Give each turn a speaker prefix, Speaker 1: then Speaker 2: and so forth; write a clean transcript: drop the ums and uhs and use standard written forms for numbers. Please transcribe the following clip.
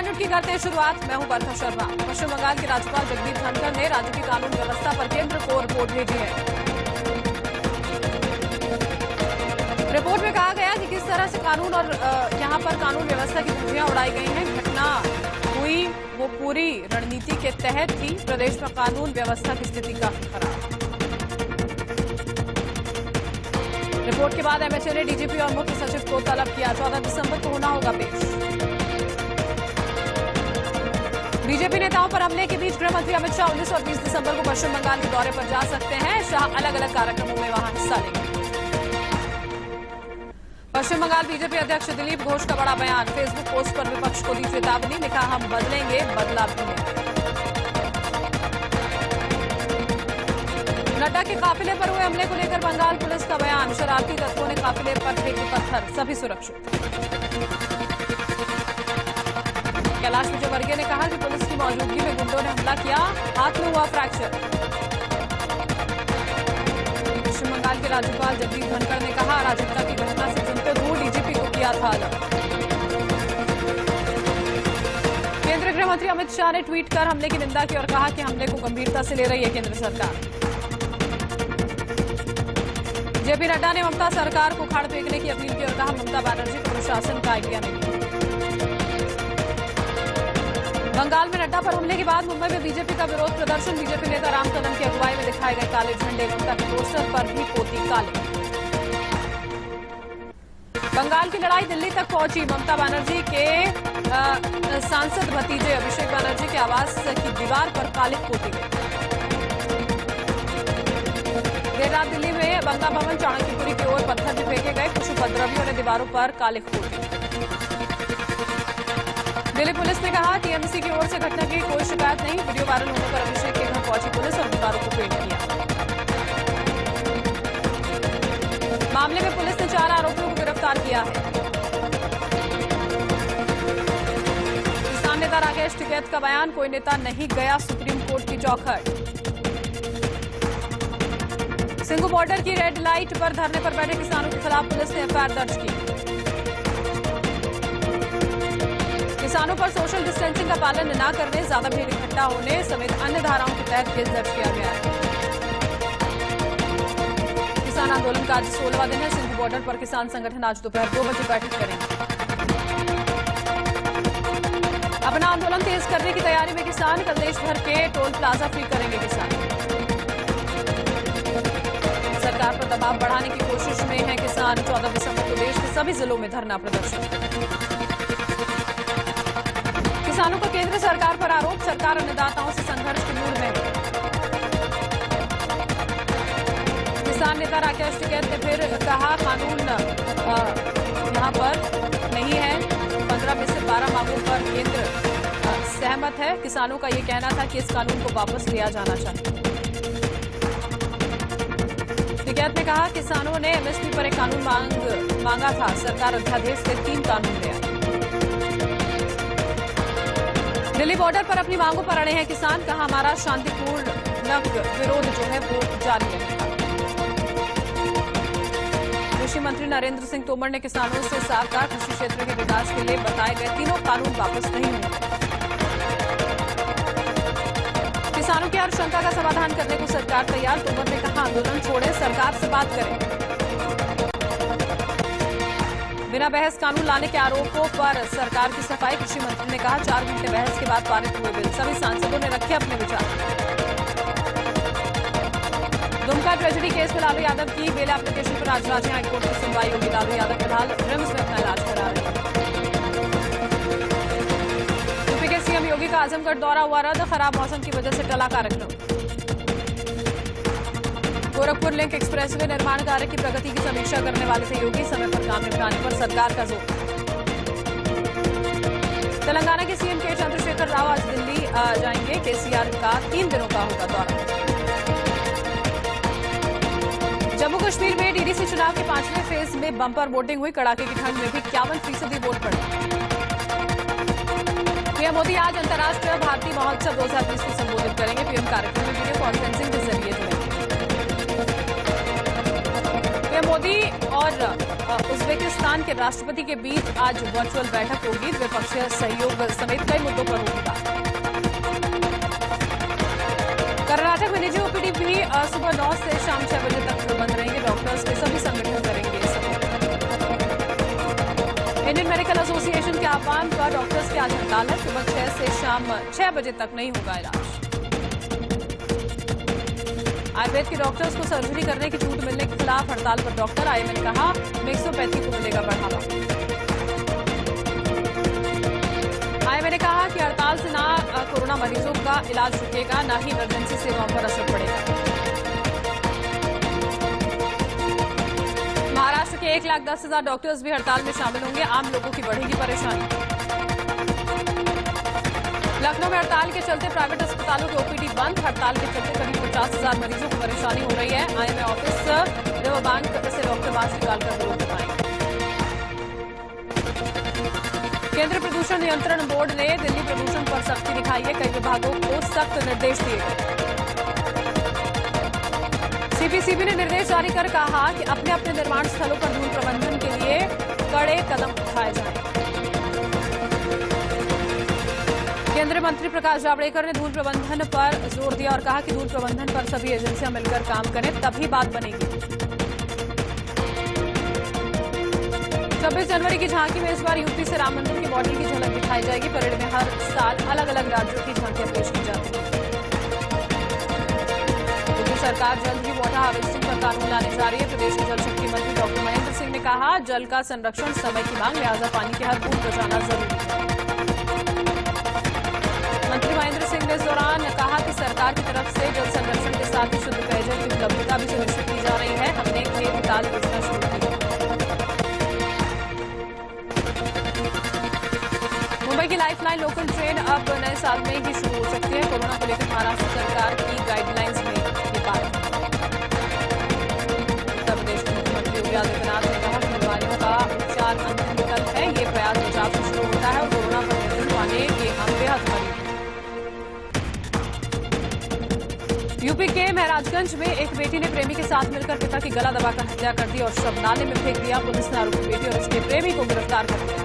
Speaker 1: Minute की करते हैं शुरुआत। मैं हूं बरखा शर्मा। पश्चिम बंगाल के राज्यपाल जगदीप धनखड़ ने राज्य की कानून व्यवस्था पर केंद्र को रिपोर्ट भेजी है। रिपोर्ट में कहा गया कि किस तरह से कानून और यहां पर कानून व्यवस्था की धज्जियां उड़ाई गई हैं। घटना हुई वो पूरी रणनीति के तहत थी। प्रदेश में कानून व्यवस्था की स्थिति काफी खराब। रिपोर्ट के बाद एमएचए ने डीजीपी और मुख्य सचिव को तलब किया। 14 दिसंबर को होना होगा पेश। बीजेपी नेताओं पर हमले के बीच गृह मंत्री अमित शाह 19 और 20 दिसंबर को पश्चिम बंगाल के दौरे पर जा सकते हैं। शाह अलग अलग कार्यक्रमों में वहां हिस्सा लेंगे। पश्चिम बंगाल बीजेपी अध्यक्ष दिलीप घोष का बड़ा बयान। फेसबुक पोस्ट पर विपक्ष को दी चेतावनी। लिखा, हम बदलेंगे, बदलाव भी लेंगे। नड्डा के काफिले पर हुए हमले को लेकर बंगाल पुलिस का बयान। शरारती तत्वों ने काफिले पर फेंके पत्थर, सभी सुरक्षित। कैलाश विजयवर्गीय ने कहा कि पुलिस की मौजूदगी में गुंडों ने हमला किया, हाथ में हुआ फ्रैक्चर। पश्चिम बंगाल के राज्यपाल जगदीप धनखड़ ने कहा, अराजकता की घटना से चिंतित हूं, डीजीपी को किया था अलर्ट। केंद्रीय गृह मंत्री अमित शाह ने ट्वीट कर हमले की निंदा की और कहा कि हमले को गंभीरता से ले रही है केंद्र सरकार। जेपी नड्डा ने ममता सरकार को उखाड़ फेंकने की अपील की और कहा, ममता बनर्जी को प्रशासन का आइडिया नहीं। बंगाल में नड्डा पर हमले के बाद मुंबई में बीजेपी का विरोध प्रदर्शन। बीजेपी नेता राम कदम की अगुवाई में दिखाए गए काले झंडे। ममता के पोस्टर पर भी पोती काले। बंगाल की लड़ाई दिल्ली तक पहुंची। ममता बनर्जी के सांसद भतीजे अभिषेक बनर्जी के आवास की दीवार पर काले पोती गए। देर रात दिल्ली में बंगला भवन चाणक्यपुरी की ओर पत्थर भी फेंके गए। कुछ उपद्रवियों ने दीवारों पर काले पोते। दिल्ली पुलिस ने कहा, टीएमसी की ओर से घटना की कोई शिकायत नहीं। वीडियो वायरल होने पर अभिषेक के घर पहुंची पुलिस और दीवारों को पेंट किया। मामले में पुलिस ने 4 आरोपियों को गिरफ्तार किया है। किसान नेता राकेश टिकैत का बयान, कोई नेता नहीं गया सुप्रीम कोर्ट की चौखट। सिंघू बॉर्डर की रेड लाइट पर धरने पर बैठे किसानों के खिलाफ पुलिस ने एफआईआर दर्ज की। किसानों पर सोशल डिस्टेंसिंग का पालन न करने, ज्यादा भीड़ इकट्ठा होने समेत अन्य धाराओं के तहत केस दर्ज किया गया है। किसान आंदोलन का आज 16वां दिन है। सिंघू बॉर्डर पर किसान संगठन आज दोपहर 2 बजे बैठक करेंगे। अपना आंदोलन तेज करने की तैयारी में किसान। कल देश भर के टोल प्लाजा फ्री करेंगे किसान। सरकार पर दबाव बढ़ाने की कोशिश में है किसान। 14 दिसंबर को देश के सभी जिलों में धरना प्रदर्शन। किसानों का केंद्र सरकार पर आरोप, सरकार अन्नदाताओं से संघर्ष के मूड में। किसान नेता राकेश टिकैत ने फिर कहा, कानून यहां पर नहीं है। 15 में से 12 मांगों पर केंद्र सहमत है। किसानों का यह कहना था कि इस कानून को वापस लिया जाना चाहिए। टिकैत ने कहा, किसानों ने एमएसपी पर एक कानून मांगा था। सरकार अध्यादेश से 3 कानून ले आई। दिल्ली बॉर्डर पर अपनी मांगों पर अड़े हैं किसान। कहा, हमारा शांतिपूर्ण विरोध जो है वो जारी रहेगा। कृषि मंत्री नरेंद्र सिंह तोमर ने किसानों से साफ कहा, कृषि क्षेत्र के विकास के लिए बताए गए 3 कानून वापस नहीं होंगे। किसानों की हर शंका का समाधान करने को सरकार तैयार। तोमर ने कहा, आंदोलन छोड़े, सरकार से बात करें। बिना बहस कानून लाने के आरोपों पर सरकार की सफाई। कृषि मंत्री ने कहा, 4 घंटे बहस के बाद पारित हुए बिल। सभी सांसदों ने रखे अपने विचार। दुमका ट्रेजेडी केस में लालू यादव की बेल एप्लीकेशन पर आज राज्य हाईकोर्ट में सुनवाई होगी। लालू यादव फिलहाल रिम्स में अपना इलाज करा रहे हैं। यूपी के सीएम योगी का आजमगढ़ दौरा हुआ रद्द। खराब मौसम की वजह से टला कार्यक्रम। गोरखपुर लिंक एक्सप्रेसवे निर्माण कार्य की प्रगति की समीक्षा करने वाले थे योगी। समय पर काम निपटाने पर सरकार का जोर। तेलंगाना के सीएम के चंद्रशेखर राव आज दिल्ली जाएंगे। केसीआर का 3 दिनों का होगा दौरा। जम्मू कश्मीर में डीडीसी चुनाव के 5वें फेज में बंपर वोटिंग हुई। कड़ाके की ठंड में भी 51% वोट पड़े। पीएम मोदी आज अंतर्राष्ट्रीय भारतीय महोत्सव 2020 को संबोधित करेंगे। पीएम कार्यक्रम में वीडियो कॉन्फ्रेंसिंग के जरिए जुड़ेंगे। पीएम मोदी और उज्बेकिस्तान के राष्ट्रपति के बीच आज वर्चुअल बैठक होगी। द्विपक्षीय सहयोग समेत कई मुद्दों पर होगी बात। कर्नाटक में निजी ओपीडी भी सुबह 9 से शाम 6 बजे तक बंद रहेंगे। डॉक्टर्स के सभी संगठन करेंगे इंडियन मेडिकल एसोसिएशन के आह्वान पर डॉक्टर्स की आज हड़ताल है। सुबह 6 से शाम 6 बजे तक नहीं होगा इलाज। आयुर्वेद के डॉक्टर्स को सर्जरी करने की छूट मिलने के खिलाफ हड़ताल पर डॉक्टर। आईएमए ने कहा मेक्सोपैथी को मिलेगा बढ़ावा। आईएमए ने कहा कि हड़ताल से न कोरोना मरीजों का इलाज रुकेगा, न ही इमरजेंसी सेवाओं पर असर पड़ेगा। महाराष्ट्र के 1,10,000 डॉक्टर्स भी हड़ताल में शामिल होंगे। आम लोगों की बढ़ेगी परेशानी। लखनऊ में हड़ताल के चलते प्राइवेट अस्पतालों की ओपीडी बंद। हड़ताल के चलते करीब 50,000 मरीजों को परेशानी हो रही है। आईएमए ऑफिस रिवर बैंक से डॉक्टर मास्क निकालकर विरोध जताएंगे। केंद्रीय प्रदूषण नियंत्रण बोर्ड ने दिल्ली प्रदूषण पर सख्ती दिखाई है। कई विभागों को सख्त निर्देश दिए गए। सीपीसीबी ने निर्देश जारी कर कहा कि अपने अपने निर्माण स्थलों पर धूल प्रबंधन के लिए कड़े कदम उठाए जाएं। केंद्रीय मंत्री प्रकाश जावड़ेकर ने धूल प्रबंधन पर जोर दिया और कहा कि धूल प्रबंधन पर सभी एजेंसियां मिलकर काम करें, तभी बात बनेगी। 26 जनवरी की झांकी में इस बार यूपी से राम मंदिर के मॉडल की झलक दिखाई जाएगी। परेड में हर साल अलग अलग राज्यों की झांकियां पेश की जाती हैं। यूपी सरकार जल्द ही वाटर हार्वेस्टिंग पर कानून लाने जा रही है। प्रदेश के जल शक्ति मंत्री डॉक्टर महेंद्र सिंह ने कहा जल का संरक्षण समय की मांग, लिहाजा पानी की हर बूंद बचाना जरूरी है। मंत्री महेंद्र सिंह ने इस दौरान कहा कि सरकार की तरफ से जल संरक्षण के साथ ही शुद्ध पेयजल की उपलब्धता भी सुनिश्चित की जा रही है। हमने खेत ताल योजना शुरू की है। मुंबई की लाइफलाइन लोकल ट्रेन अब नए साल में ही शुरू हो सकती है। कोरोना को लेकर महाराष्ट्र सरकार की गाइडलाइंस में ये बात है। उत्तर प्रदेश के मुख्यमंत्री योगी आदित्यनाथ ने कहा कि बीमारियों का उपचार अंतिम विकल्प है। ये प्रयास बचाव से शुरू होता है और कोरोना पर नियंत्रण पाने के हम बेहद करीब। यूपी के महराजगंज में एक बेटी ने प्रेमी के साथ मिलकर पिता की गला दबाकर हत्या कर दी और शव नाले में फेंक दिया। पुलिस ने आरोपी बेटी और उसके प्रेमी को गिरफ्तार कर लिया।